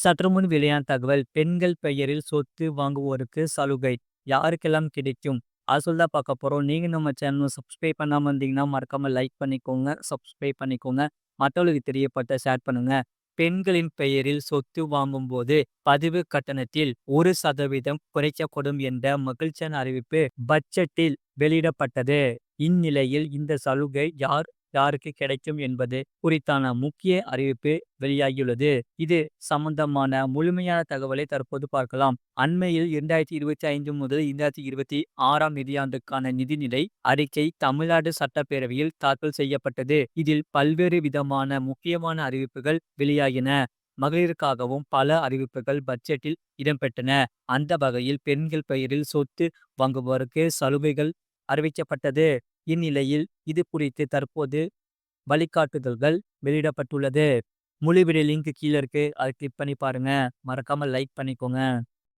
சற்றுமுன் வெளியான தகவல் பெண்கள் பெயரில் சொத்து வாங்குவோருக்கு சலுகை யாருக்கெல்லாம் கிடைக்கும்? அது சொல்லி தான் பார்க்க போறோம். நீங்க நம்ம சேனல் சப்ஸ்கிரைப் பண்ணாம இருந்தீங்கன்னா மறக்காம லைக் பண்ணிக்கோங்க, சப்ஸ்கிரைப் பண்ணிக்கோங்க. மற்றவர்களுக்கு தெரியப்பட்ட ஷேர் பண்ணுங்க. பெண்களின் பெயரில் சொத்து வாங்கும்போது பதிவு கட்டணத்தில் 1% குறைக்கப்படும் என்ற மகிழ்ச்சியான அறிவிப்பு பட்ஜெட்டில் வெளியிடப்பட்டது. இந்நிலையில் இந்த சலுகை யாருக்கு கிடைக்கும் என்பது குறித்தான முக்கிய அறிவிப்பு வெளியாகியுள்ளது. இது சம்பந்தமான முழுமையான தகவலை தற்போது பார்க்கலாம். அண்மையில் 2025 முதல் 2026ஆம் நிதியாண்டுக்கான நிதிநிலை அறிக்கை தமிழ்நாடு சட்டப்பேரவையில் தாக்கல் செய்யப்பட்டது. இதில் பல்வேறு விதமான முக்கியமான அறிவிப்புகள் வெளியாகின. மகளிருக்காகவும் பல அறிவிப்புகள் பட்ஜெட்டில் இடம்பெற்றன. அந்த வகையில் பெண்கள் பெயரில் சொத்து வாங்குவோருக்கு சலுகைகள் அறிவிக்கப்பட்டது. இந்நிலையில் இது குறித்து தற்போது வழிகாட்டுதல்கள் வெளியிடப்பட்டுள்ளது. முழு வீடியோ லிங்க் கீழே இருக்கு. அதை கிளிக் பண்ணி பாருங்க. மறக்காம லைக் பண்ணிக்கோங்க.